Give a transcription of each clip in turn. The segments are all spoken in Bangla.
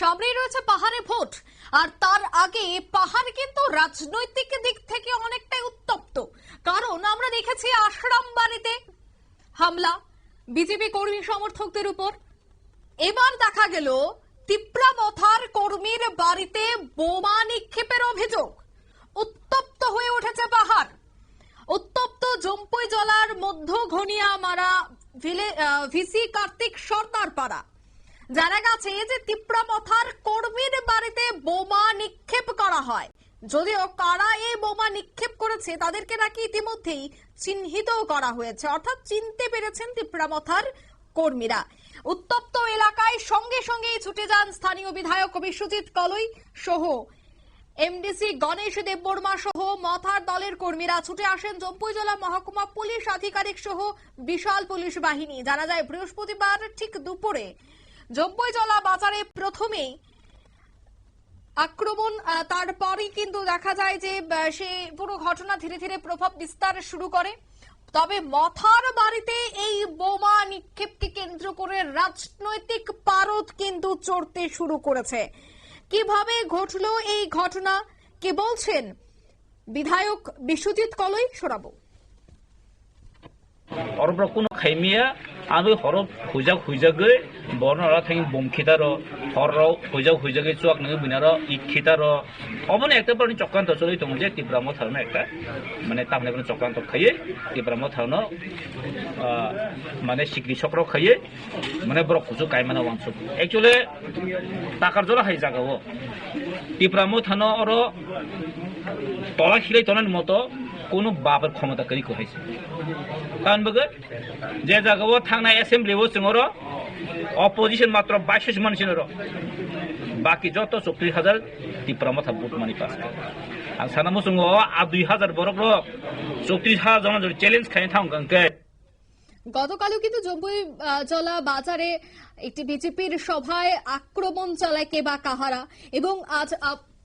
সামনেই রয়েছে পাহাড়ে ভোট, আর তার আগে পাহাড় কিন্তু রাজনৈতিক দিক থেকে অনেকটাই উত্তপ্ত। কারণ আমরা দেখেছি আশ্রম বাড়িতে হামলা বিজেপি কর্মী সমর্থকদের উপর। এবার দেখা গেল তিপ্রামথার কর্মীর বাড়িতে বোমা নিক্ষেপের অভিযোগ। উত্তপ্ত হয়ে উঠেছে পাহাড়। উত্তপ্ত জম্পুই জলার মধ্য ঘনিয়ামারা ভিসি কার্তিক সর্দার পাড়া। জানা গেছে যে তিপ্রামথার কর্মীর বাড়িতে বোমা নিক্ষেপ করা হয়। যদিও কারা এই বোমা নিক্ষেপ করেছে তাদেরকে নাকি ইতিমধ্যেই চিহ্নিত করা হয়েছে, অর্থাৎ চিনতে পেরেছেন তিপ্রামথার কর্মীরা। উত্তপ্ত এলাকায় সঙ্গে সঙ্গে ছুটে যান স্থানীয় বিধায়ক বিশ্বজিৎ কলই সহ এমডিসি গণেশ দেববর্মা সহ মথার দলের কর্মীরা ছুটে আসেন। জম্পুইজলা মহকুমা পুলিশ আধিকারিক সহ বিশাল পুলিশ বাহিনী। জানা যায় বৃহস্পতিবার ঠিক দুপুরে জম্পুইজলা বাজারে প্রথমে আক্রমণ, তারপরই কিন্তু দেখা যায় যে সে পুরো ঘটনা ধীরে ধীরে প্রভাব বিস্তার শুরু করে। তবে মথার বাড়িতে এই বোমা নিক্ষেপকে কেন্দ্র করে রাজনৈতিক পারদ কিন্তু চড়তে শুরু করেছে। কিভাবে ঘটলো এই ঘটনা, কি বলছেন বিধায়ক বিশ্বজিৎ কলই, শোনাবো। অরব্র কোন খাইমিয়া আমি হরব হুইজাগে বর্ণরা থাকি বম খিতার হরাও হুইজাগে চুয়াক নগে বিনার ইট খিতার অবনে একটা পানি চক্রান্ত চলি তো যে তিব্রাম থারনো একটা মানে তামনে কোনো চক্রান্ত খাইয়ে তিব্রাম থারনো মানে সিকরি চক্র খাইয়ে মানে বড় কুচু কাইমানা ওয়াংস একচুয়ালি টাকার জলা হাই জাগাও তিব্রাম থানো আর তলা খিলাই তলার মতো কোনো বাপের ক্ষমতাকারী করেছে। কারণ বগে যে জায়গাও থানায় অ্যাসেম্বলিও সিংহর অপোজিশন মাত্র 22 মানুষের বাকি যত 34,000 তিপ্রামথা ভোট মানি পাস আর সানামো সিংহ আর 2,000 বরক 34,000 জন চ্যালেঞ্জ খাই থাঙ্গাঙ্কে। গতকালও কিন্তু জম্পুইজলা বাজারে একটি বিজেপির সভায় আক্রমণ চালায় কে বা কাহারা, এবং আজ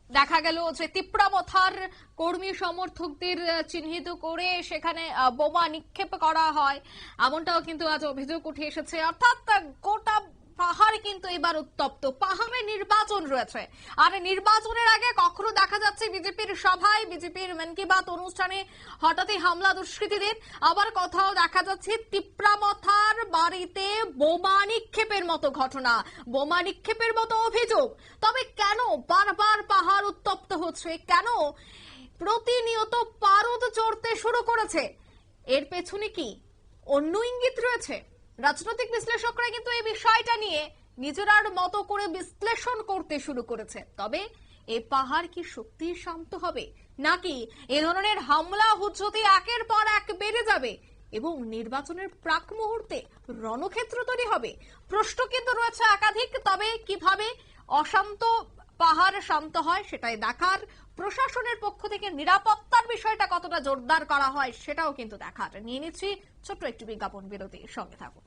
দেখা গেল যে তিপ্রামথার কর্মী সমর্থকদের চিহ্নিত করে সেখানে বোমা নিক্ষেপ করা হয়, এমনটাও কিন্তু আজ অভিযোগ উঠে এসেছে। অর্থাৎ গোটা পাহাড় কিন্তু এবার উত্তপ্ত। পাহাড়ে নির্বাচন রয়েছে, আর নির্বাচনের আগে কখনো দেখা যাচ্ছে বিজেপির সভায়, বিজেপির মন কি বাত অনুষ্ঠানে হঠাৎই হামলা দুষ্কৃতীদের, আবার কোথাও দেখা যাচ্ছে তিপ্রামথার বাড়িতে বোমা নিক্ষেপের মতো ঘটনা, বোমা নিক্ষেপের মতো অভিযোগ। তবে কেন বারবার পাহাড় উত্তপ্ত হচ্ছে, কেন প্রতিনিয়ত পারদ চড়তে শুরু করেছে, এর পেছনে কি অন্য ইঙ্গিত রয়েছে? রাজনৈতিক বিশ্লেষকরা কিন্তু এই বিষয়টা নিয়ে নিজেরার মতো করে বিশ্লেষণ করতে শুরু করেছে। তবে এই পাহাড় কি সত্যি শান্ত হবে, নাকি এ ধরনের হামলা হুজ্জতি একের পর এক বেড়ে যাবে এবং নির্বাচনের প্রাক মুহূর্তে রণক্ষেত্র তৈরি হবে? প্রশ্ন কিন্তু রয়েছে একাধিক। তবে কিভাবে অশান্ত পাহাড় শান্ত হয় সেটাই দেখার, প্রশাসনের পক্ষ থেকে নিরাপত্তার বিষয়টা কতটা জোরদার করা হয় সেটাও কিন্তু দেখার। নিয়ে নিচ্ছি ছোট্ট একটি বিজ্ঞাপন বিরতি, সঙ্গে থাকুন।